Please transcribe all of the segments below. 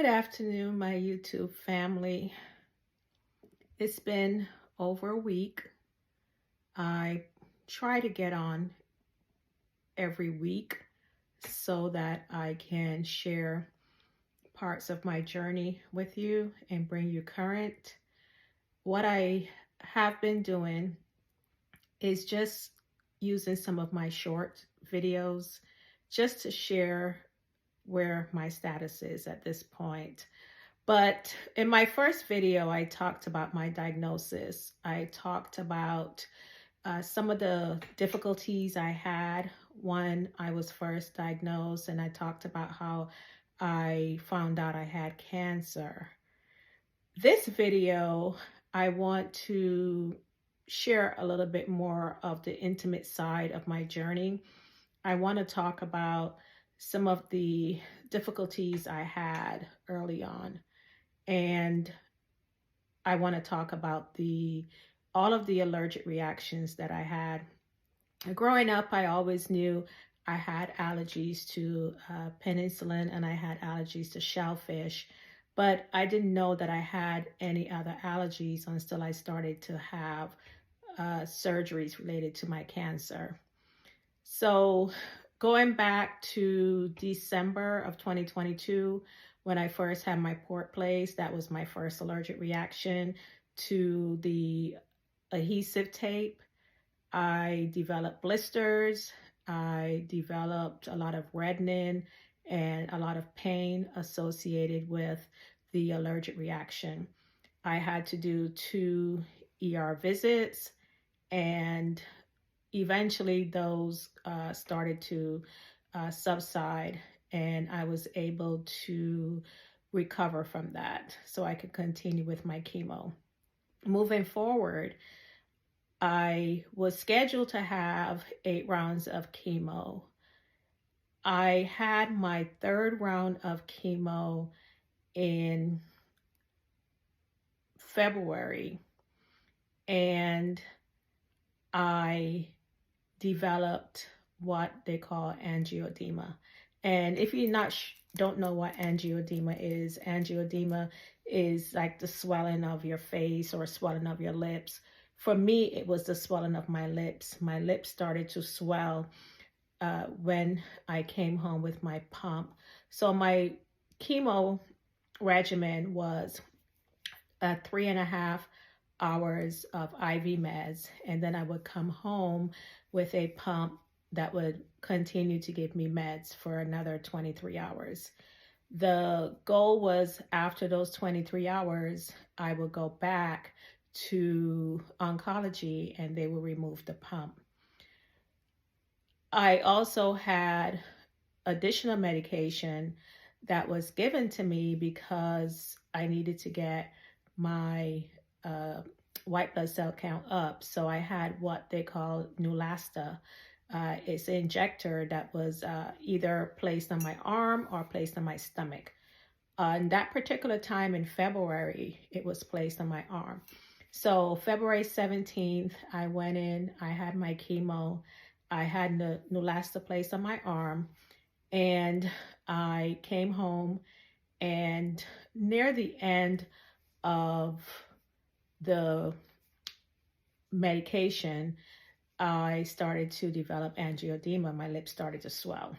Good afternoon, my YouTube family. It's been over a week. I try to get on every week so that I can share parts of my journey with you and bring you current. What I have been doing is just using some of my short videos just to share where my status is at this point. But in my first video, I talked about my diagnosis. I talked about some of the difficulties I had when I was first diagnosed, and I talked about how I found out I had cancer. This video, I want to share a little bit more of the intimate side of my journey. I want to talk about some of the difficulties I had early on. And I want to talk about all of the allergic reactions that I had. Growing up, I always knew I had allergies to penicillin and I had allergies to shellfish, but I didn't know that I had any other allergies until I started to have surgeries related to my cancer. So going back to December of 2022, when I first had my port placed, that was my first allergic reaction to the adhesive tape. I developed blisters. I developed a lot of reddening and a lot of pain associated with the allergic reaction. I had to do 2 ER visits, and eventually those started to subside, and I was able to recover from that so I could continue with my chemo. Moving forward, I was scheduled to have 8 rounds of chemo. I had my 3rd round of chemo in February, and I developed what they call angioedema. And if you don't know what angioedema is like the swelling of your face or swelling of your lips. For me, it was the swelling of my lips. My lips started to swell when I came home with my pump. So my chemo regimen was 3.5 hours of IV meds, and then I would come home with a pump that would continue to give me meds for another 23 hours. The goal was after those 23 hours, I would go back to oncology and they will remove the pump. I also had additional medication that was given to me because I needed to get my white blood cell count up. So I had what they call Neulasta. It's an injector that was either placed on my arm or placed on my stomach. In that particular time in February, it was placed on my arm. So February 17th, I went in, I had my chemo, I had the Neulasta placed on my arm, and I came home, and near the end of the medication, I started to develop angioedema. My lips started to swell.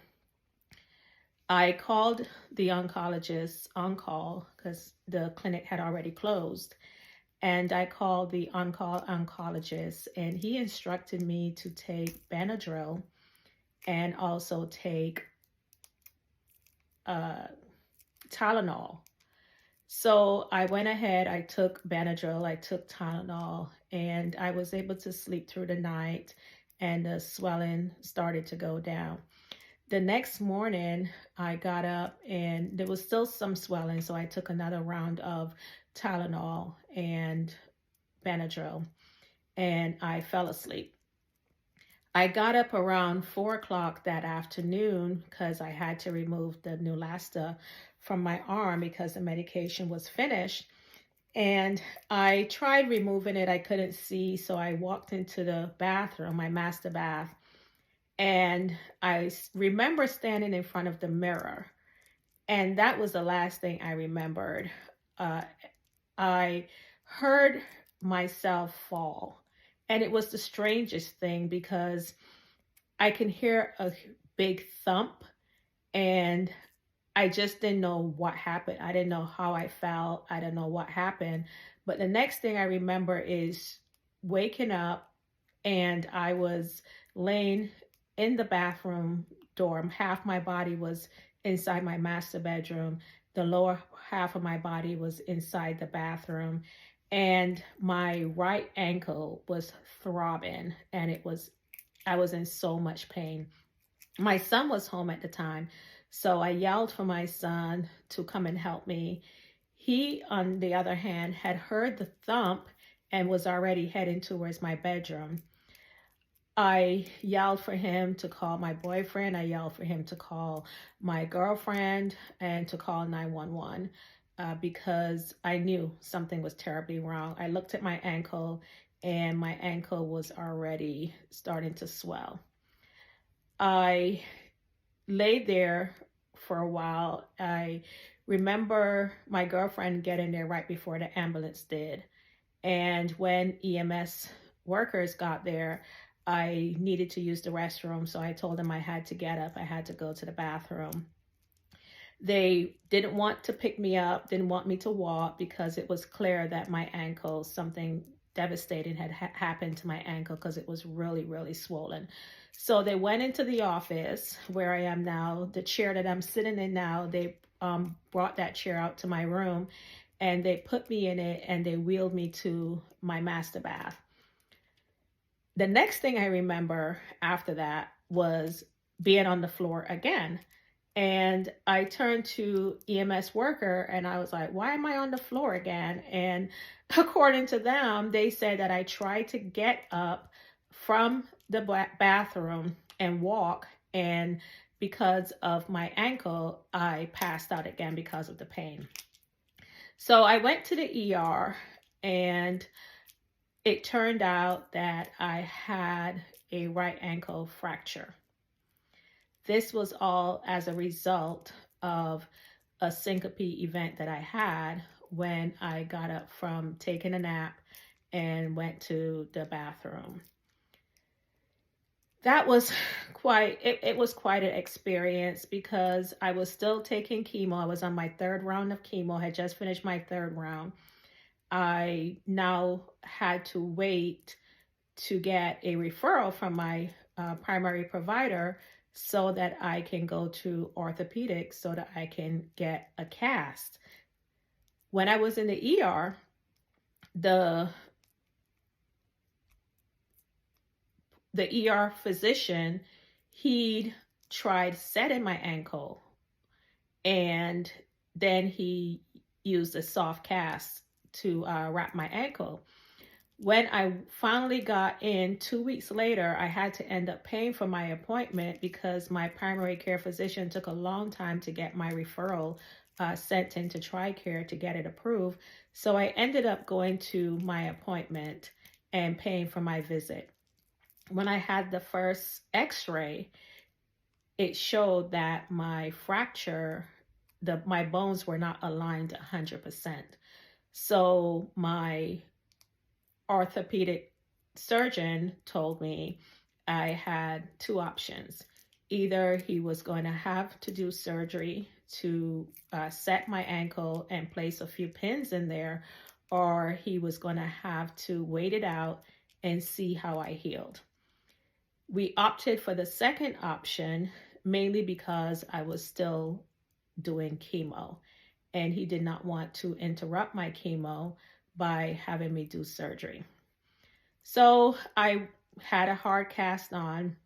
I called the oncologist on call because the clinic had already closed. And I called the on-call oncologist, and he instructed me to take Benadryl and also take Tylenol. So I went ahead, I took Benadryl, I took Tylenol, and I was able to sleep through the night, and the swelling started to go down. The next morning, I got up and there was still some swelling, so I took another round of Tylenol and Benadryl, and I fell asleep. I got up around 4 o'clock that afternoon because I had to remove the Neulasta from my arm because the medication was finished. And I tried removing it. I couldn't see, so I walked into the bathroom, my master bath, and I remember standing in front of the mirror. And that was the last thing I remembered. Uh, I heard myself fall. And it was the strangest thing because I can hear a big thump, and I just didn't know what happened. I didn't know how I felt. I didn't know what happened. But the next thing I remember is waking up, and I was laying in the bathroom door. Half my body was inside my master bedroom. The lower half of my body was inside the bathroom. And my right ankle was throbbing, and I was in so much pain. My son was home at the time, so I yelled for my son to come and help me. He, on the other hand, had heard the thump and was already heading towards my bedroom. I yelled for him to call my boyfriend. I yelled for him to call my girlfriend and to call 911 because I knew something was terribly wrong. I looked at my ankle, and my ankle was already starting to swell. I laid there for a while. I remember my girlfriend getting there right before the ambulance did. And when EMS workers got there, I needed to use the restroom. So I told them I had to get up. I had to go to the bathroom. They didn't want to pick me up, didn't want me to walk because it was clear that my ankle, something devastating had happened to my ankle because it was really, really swollen. So they went into the office where I am now, the chair that I'm sitting in now. They brought that chair out to my room, and they put me in it, and they wheeled me to my master bath. The next thing I remember after that was being on the floor again. And I turned to EMS worker and I was like, why am I on the floor again? And according to them, they said that I tried to get up from the bathroom and walk. And because of my ankle, I passed out again because of the pain. So I went to the ER, and it turned out that I had a right ankle fracture. This was all as a result of a syncope event that I had when I got up from taking a nap and went to the bathroom. That was it was quite an experience because I was still taking chemo. I was on my third round of chemo, had just finished my third round. I now had to wait to get a referral from my primary provider so that I can go to orthopedics so that I can get a cast. When I was in the ER, the ER physician, he'd tried setting my ankle, and then he used a soft cast to wrap my ankle. When I finally got in 2 weeks later, I had to end up paying for my appointment because my primary care physician took a long time to get my referral sent into TRICARE to get it approved. So I ended up going to my appointment and paying for my visit. When I had the first x-ray, it showed that my fracture, my bones were not aligned 100%. So my orthopedic surgeon told me I had two options. Either he was going to have to do surgery to set my ankle and place a few pins in there, or he was going to have to wait it out and see how I healed. We opted for the second option mainly because I was still doing chemo, and he did not want to interrupt my chemo by having me do surgery. So I had a hard cast on.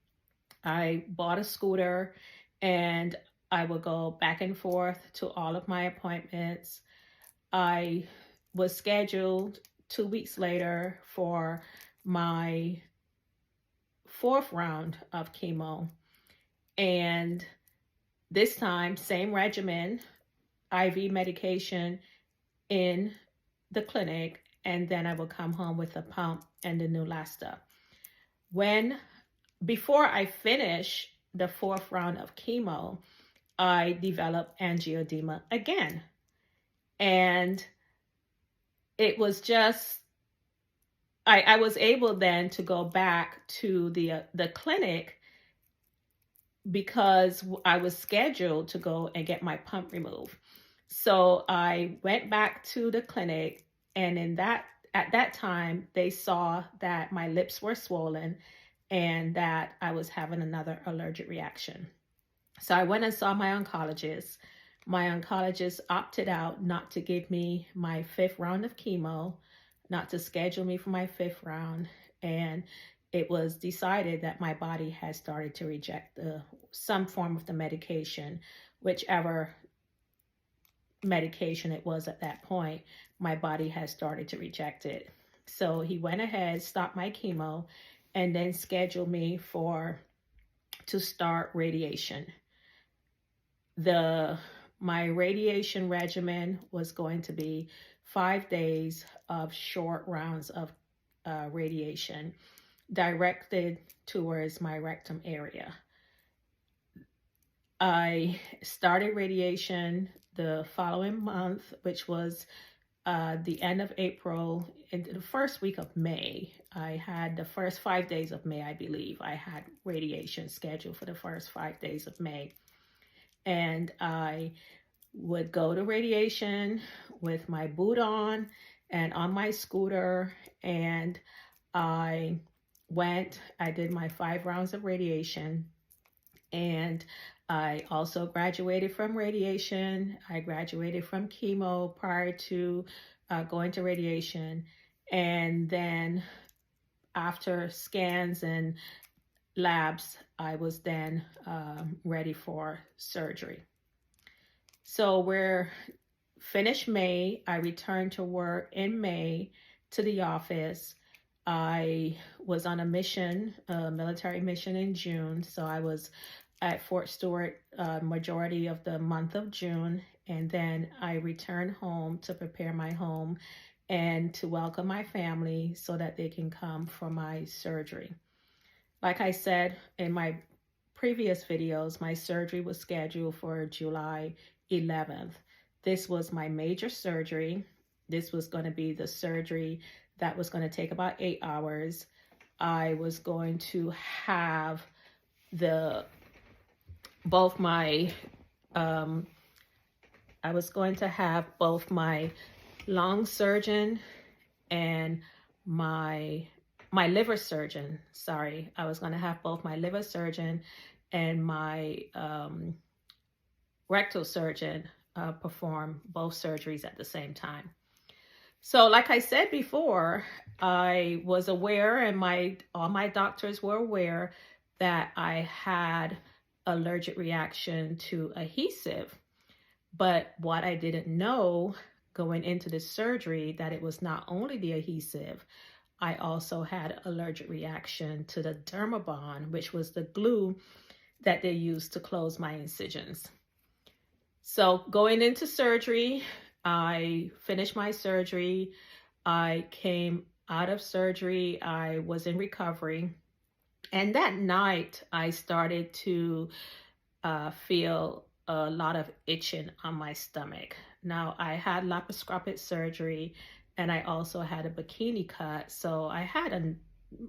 I bought a scooter, and I would go back and forth to all of my appointments. I was scheduled 2 weeks later for my fourth round of chemo. And this time, same regimen, IV medication in the clinic, and then I would come home with a pump and the Neulasta. Before I finish the fourth round of chemo, I developed angioedema again. And it was just, I was able then to go back to the clinic because I was scheduled to go and get my pump removed. So I went back to the clinic, and at that time they saw that my lips were swollen and that I was having another allergic reaction. So I went and saw my oncologist. My oncologist opted out not to give me my 5th round of chemo, not to schedule me for my 5th round. And it was decided that my body had started to reject some form of the medication, whichever medication it was at that point, my body had started to reject it. So he went ahead, stopped my chemo, and then scheduled me to start radiation. My radiation regimen was going to be 5 days of short rounds of radiation directed towards my rectum area. I started radiation the following month, which was the end of April, into the first week of May. I had the first 5 days of May, I believe. I had radiation scheduled for the first 5 days of May. And I would go to radiation with my boot on and on my scooter. And I did my 5 rounds of radiation. And I also graduated from radiation. I graduated from chemo prior to going to radiation. And then after scans and labs, I was then ready for surgery. So we're finished May. I returned to work in May to the office. I was on a mission, a military mission in June. So I was at Fort Stewart majority of the month of June. And then I returned home to prepare my home and to welcome my family so that they can come for my surgery. Like I said in my previous videos, my surgery was scheduled for July 11th. This was my major surgery. This was going to be the surgery that was going to take about 8 hours. I was going to have both my lung surgeon and my liver surgeon. Sorry, I was going to have both my liver surgeon and my rectal surgeon perform both surgeries at the same time. So like I said before, I was aware, and all my doctors were aware, that I had allergic reaction to adhesive. But what I didn't know going into the surgery, that it was not only the adhesive, I also had allergic reaction to the Dermabond, which was the glue that they used to close my incisions. So going into surgery, I finished my surgery. I came out of surgery. I was in recovery. And that night, I started to feel a lot of itching on my stomach. Now, I had laparoscopic surgery, and I also had a bikini cut. So I had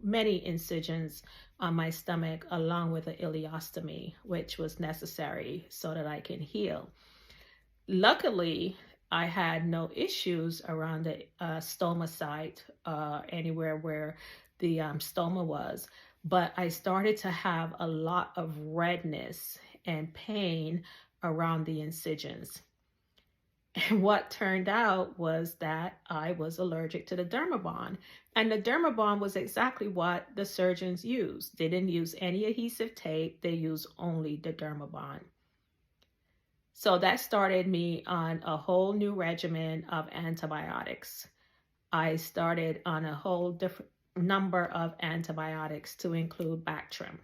many incisions on my stomach, along with an ileostomy, which was necessary so that I can heal. Luckily, I had no issues around the stoma site, anywhere where the stoma was. But I started to have a lot of redness and pain around the incisions. And what turned out was that I was allergic to the Dermabond. And the Dermabond was exactly what the surgeons used. They didn't use any adhesive tape. They used only the Dermabond. So that started me on a whole new regimen of antibiotics. I started on a whole different number of antibiotics to include Bactrim.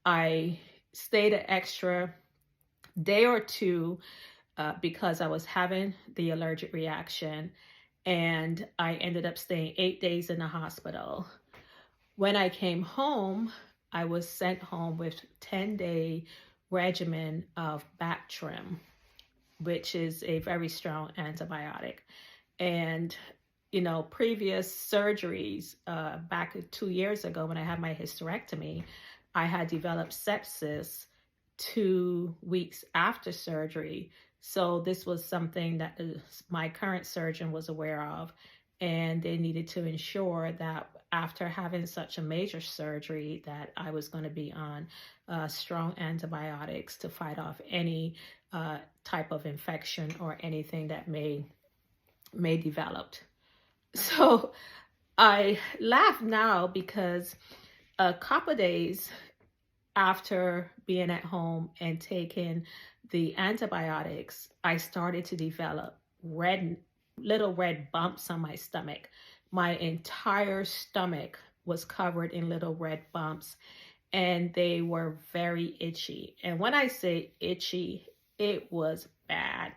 I stayed an extra day or two because I was having the allergic reaction, and I ended up staying 8 days in the hospital. When I came home, I was sent home with 10-day regimen of Bactrim, which is a very strong antibiotic. And, previous surgeries, back 2 years ago when I had my hysterectomy, I had developed sepsis 2 weeks after surgery. So this was something that my current surgeon was aware of, and they needed to ensure that after having such a major surgery that I was going to be on strong antibiotics to fight off any type of infection or anything that may develop. So I laugh now because a couple of days after being at home and taking the antibiotics, I started to develop little red bumps on my stomach. My entire stomach was covered in little red bumps, and they were very itchy. And when I say itchy, it was bad.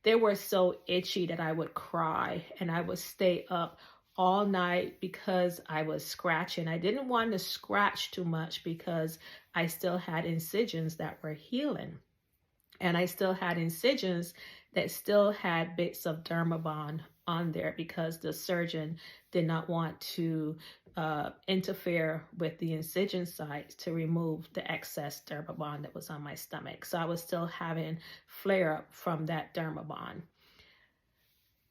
They were so itchy that I would cry, and I would stay up all night because I was scratching. I didn't want to scratch too much because I still had incisions that were healing. And I still had incisions that still had bits of Dermabond on there because the surgeon did not want to interfere with the incision sites to remove the excess Dermabond that was on my stomach. So I was still having flare up from that Dermabond.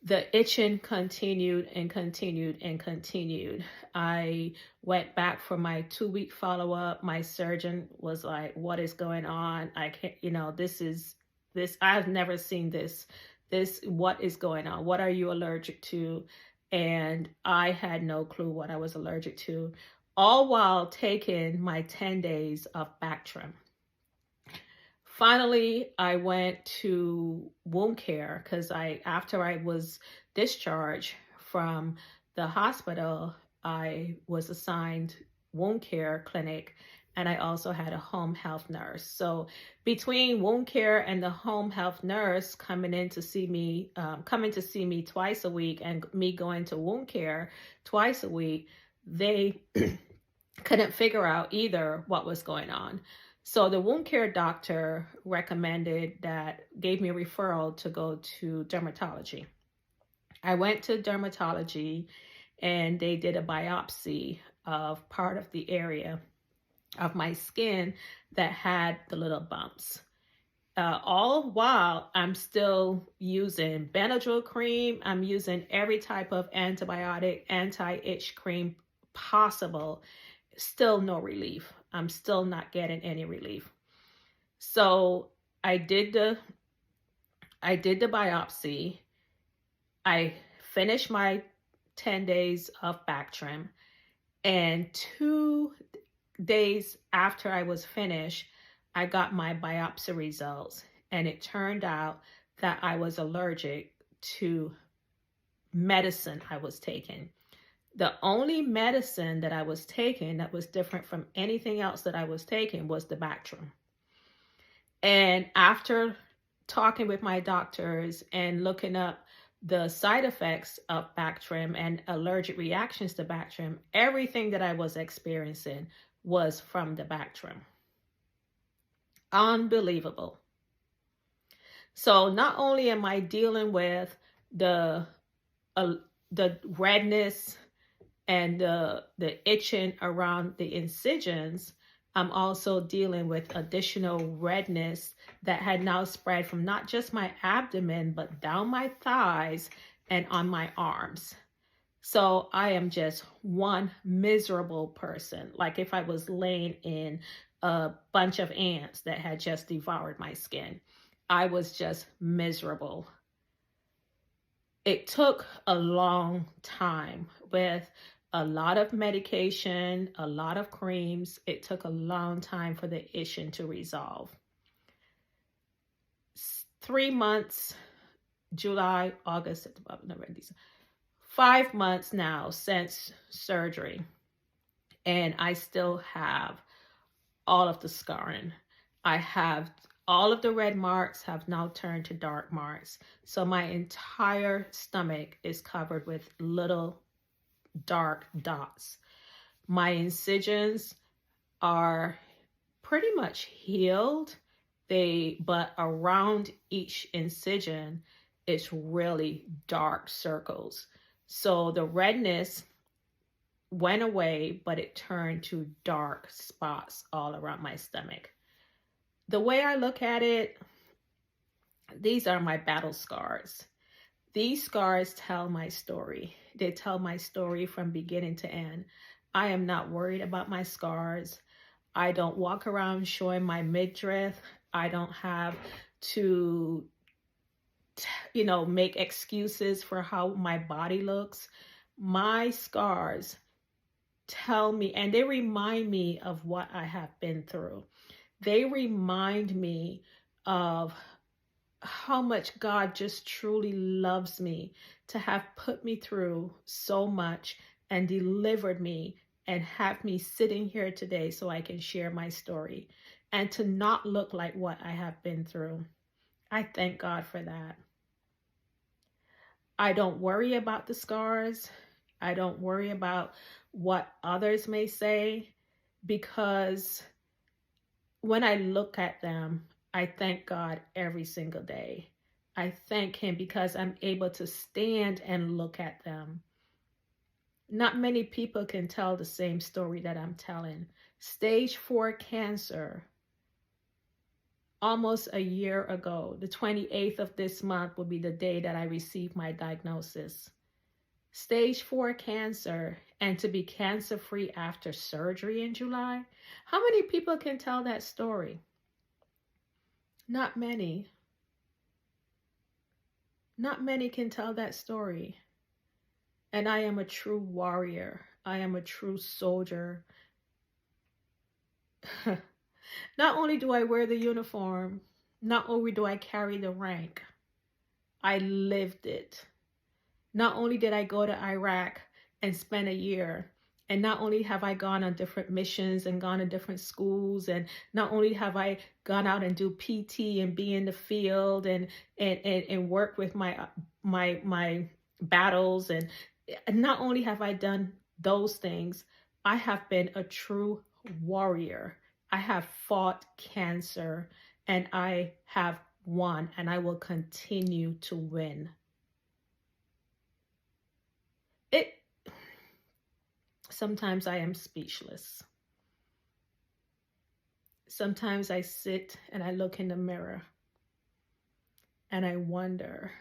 The itching continued and continued and continued. I went back for my 2-week follow-up. My surgeon was like, what is going on? I can't, this, I've never seen this. What is going on? What are you allergic to? And I had no clue what I was allergic to, all while taking my 10 days of Bactrim. Finally, I went to wound care because after I was discharged from the hospital, I was assigned wound care clinic, and I also had a home health nurse. So between wound care and the home health nurse coming to see me twice a week and me going to wound care twice a week, they couldn't figure out either what was going on. So the wound care doctor gave me a referral to go to dermatology. I went to dermatology, and they did a biopsy of part of the area of my skin that had the little bumps. All while I'm still using Benadryl cream. I'm using every type of antibiotic, anti-itch cream possible. Still no relief. I'm still not getting any relief. So I did the biopsy. I finished my 10 days of Bactrim, and 2 days after I was finished, I got my biopsy results, and it turned out that I was allergic to medicine I was taking. The only medicine that I was taking that was different from anything else that I was taking was the Bactrim. And after talking with my doctors and looking up the side effects of Bactrim and allergic reactions to Bactrim, everything that I was experiencing was from the Bactrim. Unbelievable. So not only am I dealing with the redness and the itching around the incisions, I'm also dealing with additional redness that had now spread from not just my abdomen, but down my thighs and on my arms. So I am just one miserable person, like if I was laying in a bunch of ants that had just devoured my skin. I was just miserable. It took a long time with a lot of medication, a lot of creams. It took a long time for the itching to resolve. 3 months, July, August, November, December, 5 months now since surgery, and I still have all of the scarring. I have all of the red marks have now turned to dark marks. So my entire stomach is covered with little dark dots. My incisions are pretty much healed, But around each incision, it's really dark circles. So the redness went away, but it turned to dark spots all around my stomach. The way I look at it, these are my battle scars. These scars tell my story. They tell my story from beginning to end. I am not worried about my scars. I don't walk around showing my midriff. I don't have to, make excuses for how my body looks. My scars tell me, and they remind me of what I have been through. They remind me of how much God just truly loves me to have put me through so much and delivered me and have me sitting here today so I can share my story and to not look like what I have been through. I thank God for that. I don't worry about the scars. I don't worry about what others may say, because when I look at them, I thank God every single day. I thank Him because I'm able to stand and look at them. Not many people can tell the same story that I'm telling. Stage 4 cancer, almost a year ago, the 28th of this month will be the day that I received my diagnosis. Stage 4 cancer, and to be cancer-free after surgery in July. How many people can tell that story? Not many. Not many can tell that story. And I am a true warrior. I am a true soldier. Not only do I wear the uniform, not only do I carry the rank, I lived it. Not only did I go to Iraq and spend a year, and not only have I gone on different missions and gone to different schools, and not only have I gone out and do PT and be in the field and work with my battles, and not only have I done those things, I have been a true warrior. I have fought cancer and I have won, and I will continue to win. Sometimes I am speechless. Sometimes I sit and I look in the mirror and I wonder,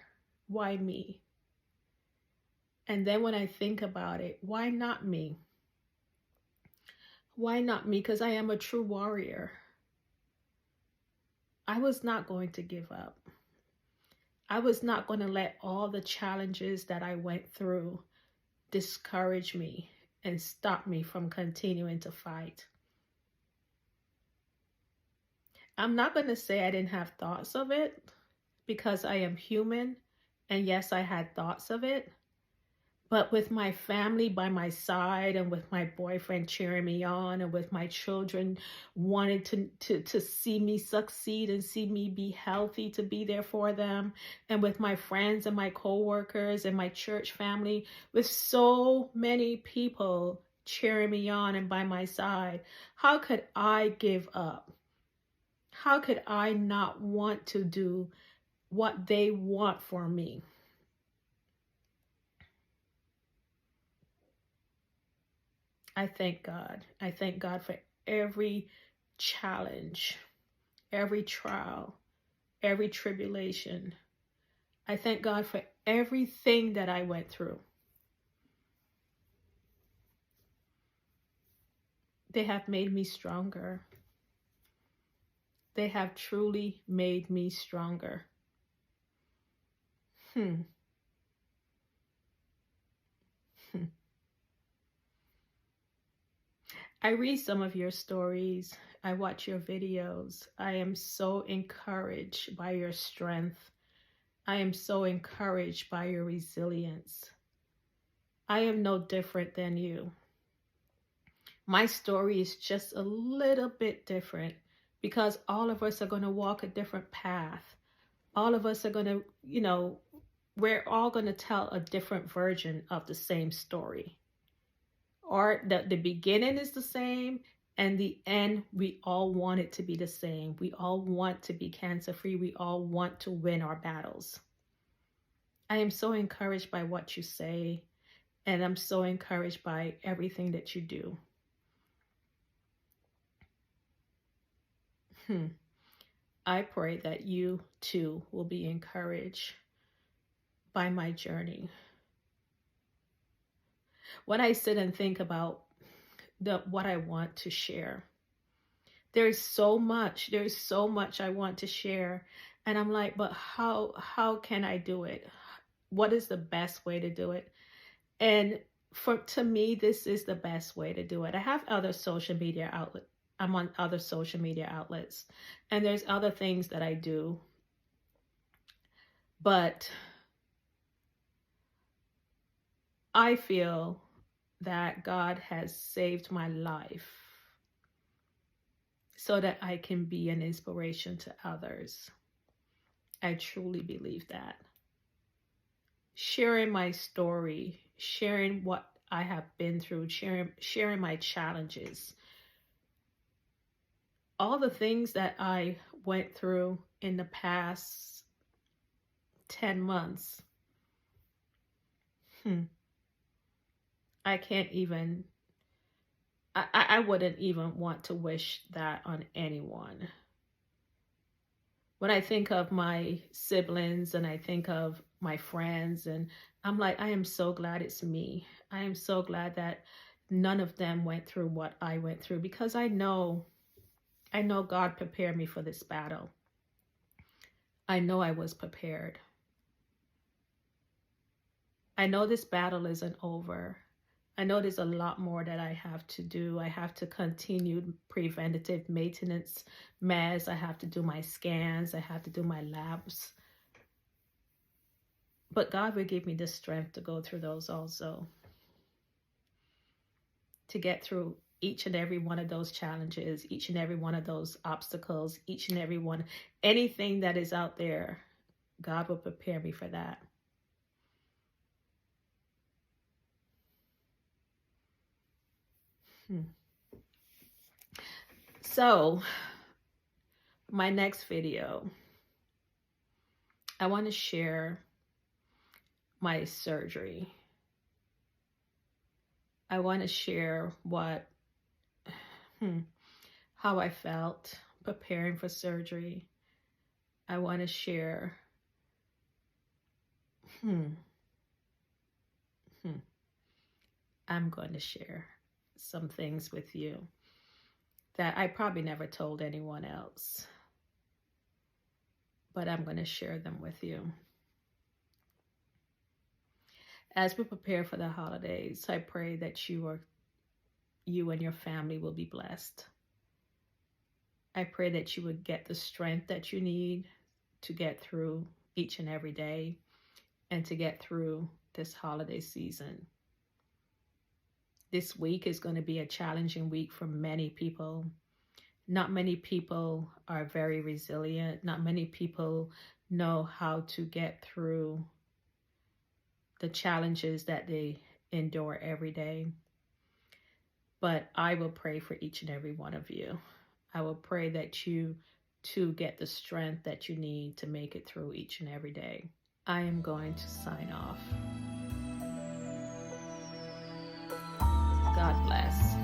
why me? And then when I think about it, why not me? Why not me? Because I am a true warrior. I was not going to give up. I was not going to let all the challenges that I went through discourage me and stop me from continuing to fight. I'm not going to say I didn't have thoughts of it, because I am human, and yes, I had thoughts of it. But with my family by my side, and with my boyfriend cheering me on, and with my children wanting to see me succeed and see me be healthy, to be there for them, and with my friends and my co-workers and my church family, with so many people cheering me on and by my side, how could I give up? How could I not want to do what they want for me? I thank God. I thank God for every challenge, every trial, every tribulation. I thank God for everything that I went through. They have made me stronger. They have truly made me stronger. I read some of your stories. I watch your videos. I am so encouraged by your strength. I am so encouraged by your resilience. I am no different than you. My story is just a little bit different, because all of us are going to walk a different path. All of us are going to, we're all going to tell a different version of the same story. Or the beginning is the same, And the end, we all want it to be the same. We all want to be cancer-free. We all want to win our battles. I am so encouraged by what you say, and I'm so encouraged by everything that you do. I pray that you too will be encouraged by my journey. When I sit and think about what I want to share, there's so much I want to share. And I'm like, but how can I do it? What is the best way to do it? And to me, this is the best way to do it. I have other social media outlets. I'm on other social media outlets, and there's other things that I do. But I feel that God has saved my life so that I can be an inspiration to others. I truly believe that. Sharing my story, sharing what I have been through, sharing my challenges, all the things that I went through in the past 10 months. I can't even, I wouldn't even want to wish that on anyone. When I think of my siblings and I think of my friends, and I'm like, I am so glad it's me. I am so glad that none of them went through what I went through, because I know God prepared me for this battle. I know I was prepared. I know this battle isn't over. I know there's a lot more that I have to do. I have to continue preventative maintenance meds. I have to do my scans. I have to do my labs. But God will give me the strength to go through those also. To get through each and every one of those challenges, each and every one of those obstacles, each and every one, anything that is out there, God will prepare me for that. So, my next video, I want to share my surgery. I want to share how I felt preparing for surgery. I want to share I'm going to share some things with you that I probably never told anyone else, but I'm going to share them with you. As we prepare for the holidays, I pray that you and your family will be blessed. I pray that you would get the strength that you need to get through each and every day and to get through this holiday season. This week is going to be a challenging week for many people. Not many people are very resilient. Not many people know how to get through the challenges that they endure every day. But I will pray for each and every one of you. I will pray that you too get the strength that you need to make it through each and every day. I am going to sign off. God bless.